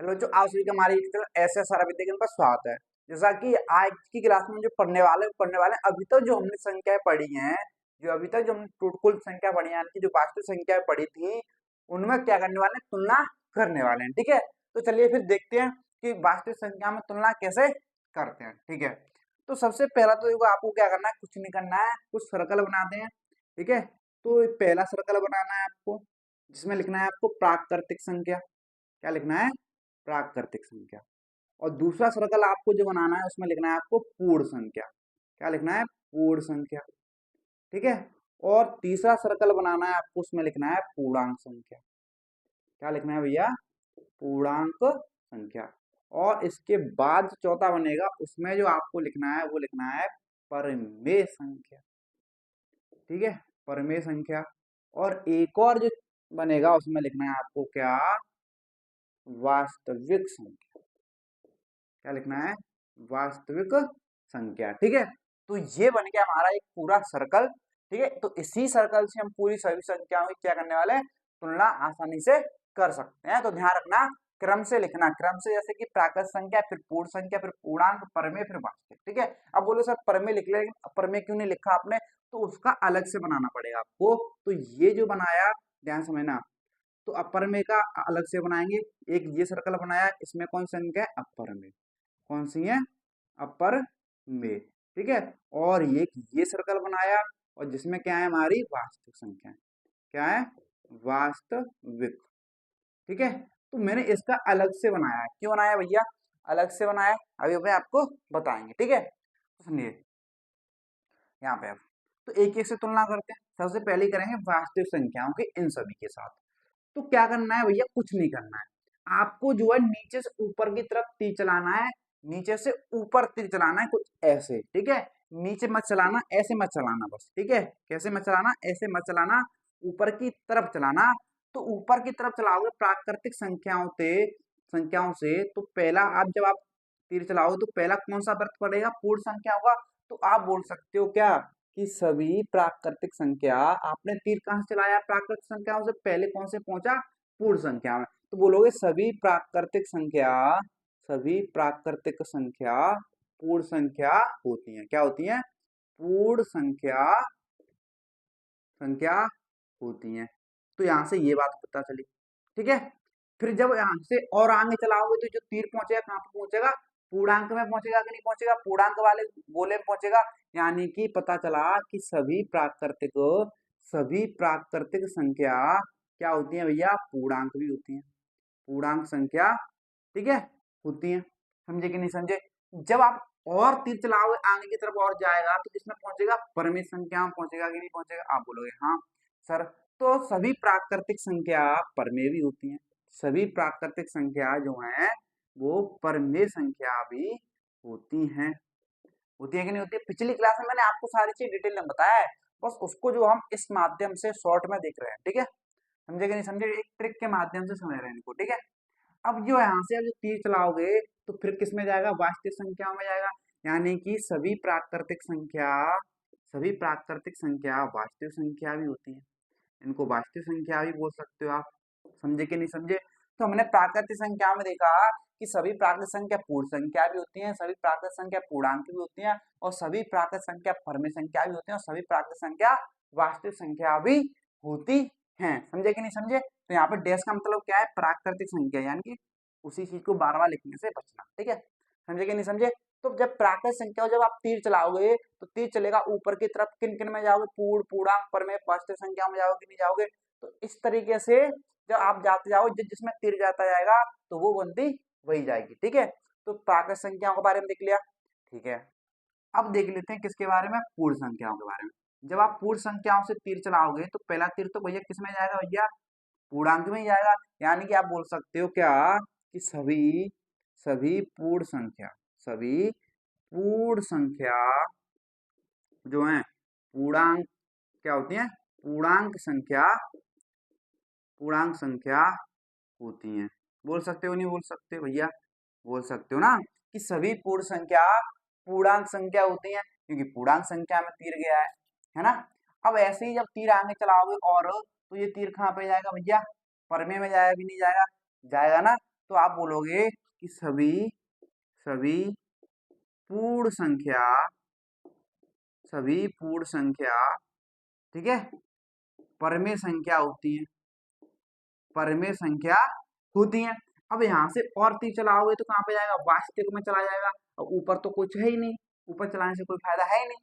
Hello जो आप सभी का हमारे ऐसे सारा विद्या पर स्वागत है। जैसा कि आज की क्लास में जो पढ़ने वाले अभी तक जो हमने संख्याएं पढ़ी हैं, जो अभी तक जो हमने कुल संख्या पढ़ी है, यानी कि जो वास्तविक संख्याएं पढ़ी थी, उनमें क्या करने वाले हैं, तुलना करने वाले हैं। ठीक है, तो चलिए फिर देखते हैं कि वास्तविक संख्या में तुलना कैसे करते हैं। ठीक है, तो सबसे पहला तो देखो आपको क्या करना है, कुछ नहीं करना है, कुछ सर्कल बनाते हैं। ठीक है, तो पहला सर्कल बनाना है आपको, जिसमें लिखना है आपको प्राकृतिक संख्या। क्या लिखना है? प्राकृतिक संख्या। और दूसरा सर्कल आपको जो बनाना है उसमें लिखना है आपको पूर्ण संख्या। क्या लिखना है? पूर्ण संख्या। ठीक है, और तीसरा सर्कल बनाना है आपको, उसमें लिखना है पूर्णांक संख्या। क्या लिखना है भैया? पूर्णांक संख्या। और इसके बाद जो चौथा बनेगा उसमें जो आपको लिखना है वो लिखना है परमेय संख्या। ठीक है, परमेय संख्या। और एक और जो बनेगा उसमें लिखना है आपको क्या? वास्तविक संख्या। क्या लिखना है? वास्तविक संख्या। ठीक है, तो ये बन गया हमारा एक पूरा सर्कल। ठीक है, तो इसी सर्कल से हम पूरी सभी संख्याओं की क्या करने वाले हैं, तुलना आसानी से कर सकते हैं। तो ध्यान रखना, क्रम से लिखना, क्रम से, जैसे कि प्राकृत संख्या, फिर पूर्ण संख्या, फिर पूर्णांक, परमेय, फिर वास्तविक। ठीक है, अब बोलो सर परमेय लिख ले, परमेय क्यों नहीं लिखा आपने? तो उसका अलग से बनाना पड़ेगा आपको। तो ये जो बनाया, ध्यान समझना, तो अपर में का अलग से बनाएंगे। एक ये सर्कल बनाया, इसमें कौन सी संख्या है? अपर में। कौन सी है? अपर में। ठीक है, और ये सर्कल बनाया, और जिसमें क्या है? हमारी वास्तविक संख्या। क्या है? वास्तविक। ठीक है, तो मैंने इसका अलग से बनाया है। क्यों बनाया भैया? अलग से बनाया, अभी मैं आपको बताएंगे। ठीक है, तो सुनिए यहाँ पे। अब तो एक एक से तुलना करते हैं। सबसे पहले करेंगे वास्तविक संख्याओं के इन सभी के साथ। तो क्या करना है भैया? कुछ नहीं करना है आपको, जो है नीचे से ऊपर की तरफ तीर चलाना है। नीचे से ऊपर तीर चलाना है, कुछ ऐसे। ठीक है, नीचे मत चलाना, ऐसे मत चलाना बस। ठीक है, कैसे मत चलाना? ऐसे मत चलाना, ऊपर की तरफ चलाना। तो ऊपर की तरफ चलाओगे प्राकृतिक संख्याओं से तो पहला, आप जब आप तीर चलाओगे तो पहला कौन सा वृत्त पड़ेगा? पूर्ण संख्या होगा। तो आप बोल सकते हो क्या कि सभी प्राकृतिक संख्या, आपने तीर कहां से चलाया? प्राकृतिक संख्याओं से पहले कौन से पहुंचा? पूर्ण संख्या में। तो बोलोगे सभी प्राकृतिक संख्या पूर्ण संख्या होती हैं। क्या होती हैं? पूर्ण संख्या होती हैं। तो यहां से ये बात पता चली। ठीक है, फिर जब यहां से और आगे चलाओगे तो जो तीर पहुंचेगा कहां पर पहुंचेगा? पूर्णांक में पहुंचेगा कि नहीं पहुंचेगा? पूर्णांक वाले गोले में पहुंचेगा। यानी कि पता चला कि सभी प्राकृतिक संख्या क्या होती है भैया? पूर्णांक भी होती है, पूर्णांक संख्या। ठीक है, होती है। समझे कि नहीं समझे? जब आप और तीर चलाओगे आगे की तरफ और जाएगा तो किसमें पहुंचेगा? परमेय संख्या में पहुंचेगा कि नहीं पहुंचेगा? आप बोलोगे हाँ सर। तो सभी प्राकृतिक संख्या परमेय भी होती हैं, सभी प्राकृतिक संख्या जो है वो परमेय संख्या भी होती हैं। होती है कि नहीं होती है? पिछली क्लास में मैंने आपको सारी चीज डिटेल में बताया है, बस उसको जो हम इस माध्यम से शॉर्ट में देख रहे हैं। ठीक है, समझे कि नहीं समझे? एक ट्रिक के माध्यम से समझ रहे हैं इनको। ठीक है, अब जो यहाँ से अब जो तीर चलाओगे तो फिर किस में जाएगा? वास्तविक संख्याओं में जाएगा। यानी कि सभी प्राकृतिक संख्या वास्तविक संख्या भी होती है। इनको वास्तविक संख्या भी बोल सकते हो आप। समझे कि नहीं समझे? तो हमने प्राकृतिक संख्या में देखा कि सभी प्राकृतिक संख्या पूर्ण संख्या भी होती है, सभी प्राकृतिक संख्या पूर्णांक भी होती है, और सभी प्राकृतिक संख्या परमेय संख्या भी होती है, और सभी प्राकृतिक संख्या वास्तविक संख्या भी होती है। समझे कि नहीं समझे? तो यहाँ पे डैश का मतलब क्या है? प्राकृतिक संख्या, यानी कि उसी चीज को बार बार लिखने से बचना। ठीक है, समझे कि नहीं समझे? तो जब प्राकृतिक संख्या जब आप तीर चलाओगे तो तीर चलेगा ऊपर की तरफ, किन किन में जाओगे? पूर्ण, पूर्णांक, परमेय, वास्तविक संख्या में जाओगे कि नहीं जाओगे? तो इस तरीके से जब आप जाते जाओगे, जिसमें तीर जाता जाएगा तो वो बनती वही जाएगी। ठीक है, तो प्राकृतिक संख्याओं के बारे में देख लिया। ठीक है, अब देख लेते हैं किसके बारे में? पूर्ण संख्याओं के बारे में। जब आप पूर्ण संख्याओं से तीर चलाओगे तो पहला तीर तो भैया किस में जाएगा? भैया पूर्णांक में ही जाएगा। यानी कि आप बोल सकते हो क्या कि सभी सभी पूर्ण संख्या सभी पूर्ण संख्या जो है पूर्णांक क्या होती है? पूर्णांक संख्या होती हैं। बोल सकते हो नहीं बोल सकते भैया? बोल सकते हो ना कि सभी पूर्ण संख्या पूर्णांक संख्या होती हैं, क्योंकि पूर्णांक संख्या में तीर गया है ना? अब ऐसे ही जब तीर आगे चलाओगे और तो ये तीर कहाँ पे जाएगा भैया? परमेय में जाएगा कि नहीं जाएगा? जाएगा ना? तो आप बोलोगे कि सभी सभी पूर्ण संख्या, सभी पूर्ण संख्या, ठीक है, परमेय संख्या होती है, परमेय संख्या होती है। अब यहाँ से और तीर चलाओगे तो कहाँ पे जाएगा, वास्तविक में चला जाएगा, और ऊपर तो कुछ है ही नहीं, ऊपर चलाने से कोई फायदा है ही नहीं,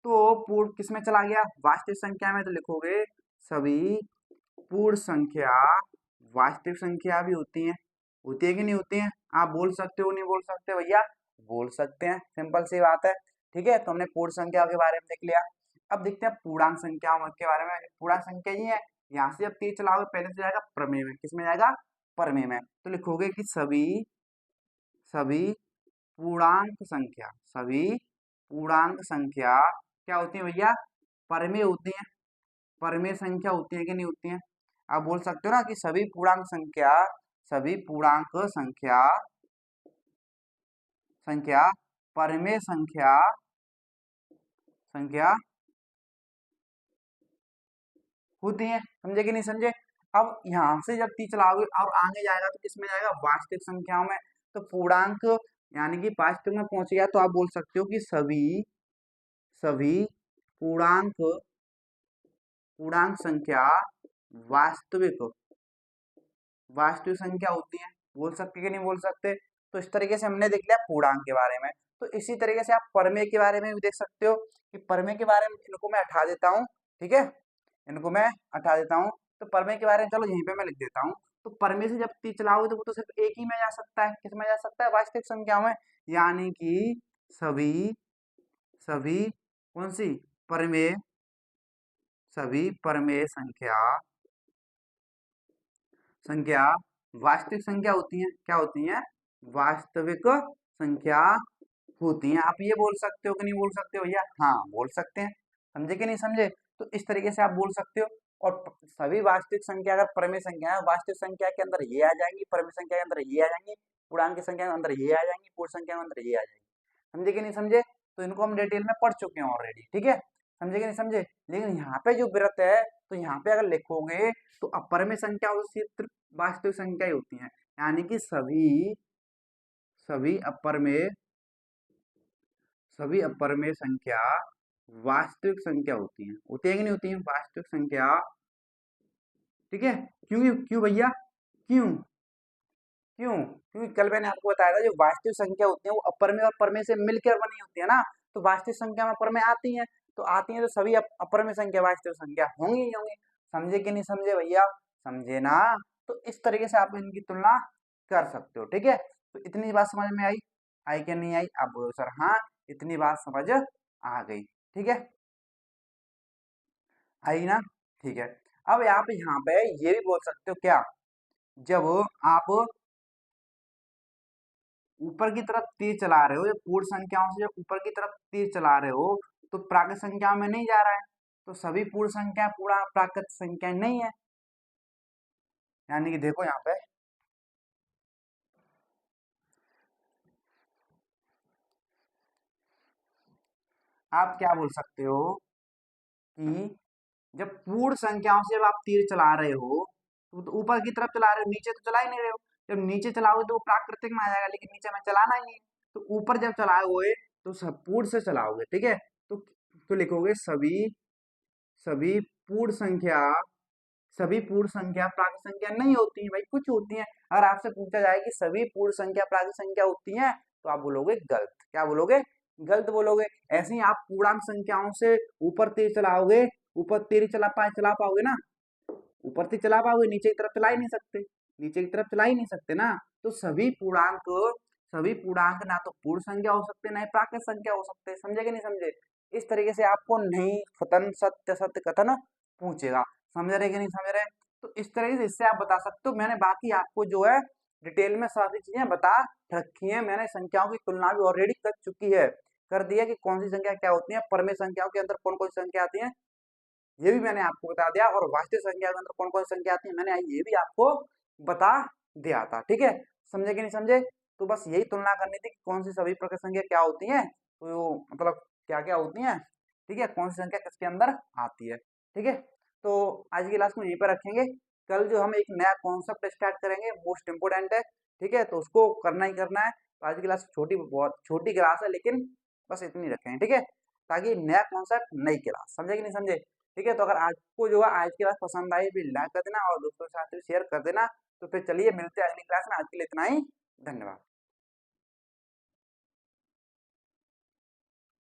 तो पूर्ण किस में चला गया, वास्तविक संख्या में। तो लिखोगे सभी पूर्ण संख्या, वास्तविक संख्या भी होती है कि नहीं होती है। आप बोल सकते हो नहीं बोल सकते भैया, बोल सकते हैं, सिंपल सी बात है। ठीक है, तो हमने पूर्ण संख्या के बारे में देख लिया। अब देखते हैं पूर्णांक संख्याओं के बारे में। पूर्णांक संख्या ही है, यहाँ से जब तीर चलाओगे पहले से जाएगा प्रमेय में, किसमें जाएगा, परमेय में। तो लिखोगे कि सभी सभी पूर्णांक संख्या, सभी पूर्णांक संख्या क्या होती है भैया, परमेय होती है, परमेय संख्या होती है कि नहीं होती है। आप बोल सकते हो ना कि सभी पूर्णांक संख्या, सभी पूर्णांक संख्या संख्या परमेय संख्या संख्या होती है, समझे कि नहीं समझे। अब यहाँ से जब तीर चलाओगे अब आगे जाएगा तो किसमें जाएगा, वास्तविक संख्याओं में। तो पूर्णांक यानी कि वास्तविक में पहुंच गया तो आप बोल सकते हो कि सभी सभी पूर्णांक पूर्णांक संख्या वास्तविक वास्तविक संख्या होती है। बोल सकते कि नहीं बोल सकते। तो इस तरीके से हमने देख लिया पूर्णांक के बारे में। तो इसी तरीके से आप परमेय के बारे में भी देख सकते हो कि परमेय के बारे में, इनको मैं हटा देता हूँ, ठीक है, इनको मैं हटा देता हूँ। तो परमेय के बारे में चलो यहीं पे मैं लिख देता हूँ। तो परमेय से जब तीर चलाओगे तो वो तो सिर्फ एक ही में जा सकता है, किस में जा सकता है, वास्तविक संख्या में। यानी कि सभी सभी कौन सी, परमेय, सभी परमेय संख्या संख्या वास्तविक संख्या होती है, क्या होती है, वास्तविक संख्या होती हैं। आप ये बोल सकते हो कि नहीं बोल सकते हो भैया, हाँ बोल सकते हैं, समझे कि नहीं समझे। तो इस तरीके से आप बोल सकते हो। और सभी वास्तविक संख्या अगर परमेय संख्या है, वास्तविक संख्या के अंदर ये आ जाएंगी, परमेय संख्या के अंदर ये आ जाएंगी, पूर्णांक की संख्या के अंदर ये आ जाएंगी, पूर्ण संख्या के अंदर ये आ जाएंगी, समझे कि नहीं समझे। तो इनको हम डिटेल में पढ़ चुके हैं ऑलरेडी, ठीक है, समझे कि नहीं समझे। लेकिन यहाँ पे जो वृत्त है, तो यहाँ पे अगर लिखोगे तो अपरमेय संख्या सिर्फ वास्तविक संख्या ही होती है, यानी कि सभी अपरमेय सभी अपरमेय संख्या वास्तविक संख्या होती है कि नहीं होती है, वास्तविक संख्या, ठीक है। क्यों भैया, क्यों क्यों क्योंकि कल मैंने आपको बताया था जो वास्तविक संख्या होती है वो अपरमेय और परमेय से मिलकर बनी होती है ना। तो वास्तविक संख्या में परमेय आती है, तो सभी अपरमेय संख्या वास्तविक संख्या होंगी ही होंगी, समझे कि नहीं समझे भैया, समझे ना। तो इस तरीके से आप इनकी तुलना कर सकते हो, ठीक है। तो इतनी बात समझ में आई, आई क्या नहीं आई, आप बोलो सर हाँ, इतनी बात समझ आ गई, ठीक है, आई ना, ठीक है। अब आप यहाँ पे ये भी बोल सकते हो क्या, जब आप ऊपर की तरफ तीर चला रहे हो, जब पूर्ण संख्याओं से जब ऊपर की तरफ तीर चला रहे हो तो प्राकृत संख्याओं में नहीं जा रहा है, तो सभी पूर्ण संख्या पूरा प्राकृत संख्या नहीं है। यानी कि देखो यहाँ पे आप क्या बोल सकते हो कि जब पूर्ण संख्याओं से जब आप तीर चला रहे हो तो ऊपर की तरफ चला रहे हो, नीचे तो चला ही नहीं रहे हो। जब नीचे चलाओगे तो वो प्राकृतिक में आ जाएगा, लेकिन नीचे में चलाना ही नहीं है। तो ऊपर जब चलाओगे तो सब पूर्ण से चलाओगे, ठीक है। तो लिखोगे सभी सभी पूर्ण संख्या सभी पूर्ण संख्या प्राकृत संख्या नहीं होती है भाई, कुछ होती है। अगर आपसे पूछा जाए कि सभी पूर्ण संख्या प्राकृत संख्या होती है, तो आप बोलोगे गलत, क्या बोलोगे, गलत बोलोगे। ऐसे ही आप पूर्णांक संख्याओं से ऊपर तीर चलाओगे, ऊपर तीर चला पाओगे ना, ऊपर तीर चला पाओगे, नीचे की तरफ चला ही नहीं सकते, नीचे की तरफ चला ही नहीं सकते ना। तो सभी पूर्णांक ना तो पूर्ण संख्या हो सकते ना ही प्राकृत संख्या हो सकते, समझे कि नहीं समझे। इस तरीके से आपको नहीं कथन सत्य सत्य कथन पूछेगा, समझ रहे कि नहीं समझ रहे। तो इस तरीके से इससे आप बता सकते हो। मैंने बाकी आपको जो है डिटेल में सारी चीजें बता रखी है, मैंने संख्याओं की तुलना भी ऑलरेडी कर चुकी है, कर दिया कि कौन सी संख्या क्या होती है, परमेय संख्याओं के अंदर कौन कौन सी संख्या आती है ये भी मैंने आपको बता दिया, और वास्तविक संख्या के अंदर कौन कौन सी संख्या आती है मैंने ये भी आपको बता दिया था, ठीक है, समझे कि नहीं समझे। तो बस यही तुलना करनी थी कि कौन सी सभी प्रकार संख्या क्या होती है, तो मतलब क्या क्या होती है, ठीक है, कौन सी संख्या किसके अंदर आती है, ठीक है। तो आज की क्लास को यहीं पर रखेंगे, कल जो हम एक नया कॉन्सेप्ट स्टार्ट करेंगे, मोस्ट इंपोर्टेंट है, ठीक है, तो उसको करना ही करना है। तो आज की क्लास छोटी, बहुत छोटी क्लास है, लेकिन बस इतनी रखें, ठीक है, ताकि नया कॉन्सेप्ट, नई क्लास, समझे कि नहीं समझे? ठीक है, तो अगर आपको जो है आज की क्लास पसंद आई फिर लाइक कर देना और दोस्तों के साथ भी शेयर कर देना। तो फिर चलिए मिलते हैं अगली क्लास में, आज के लिए इतना ही, धन्यवाद।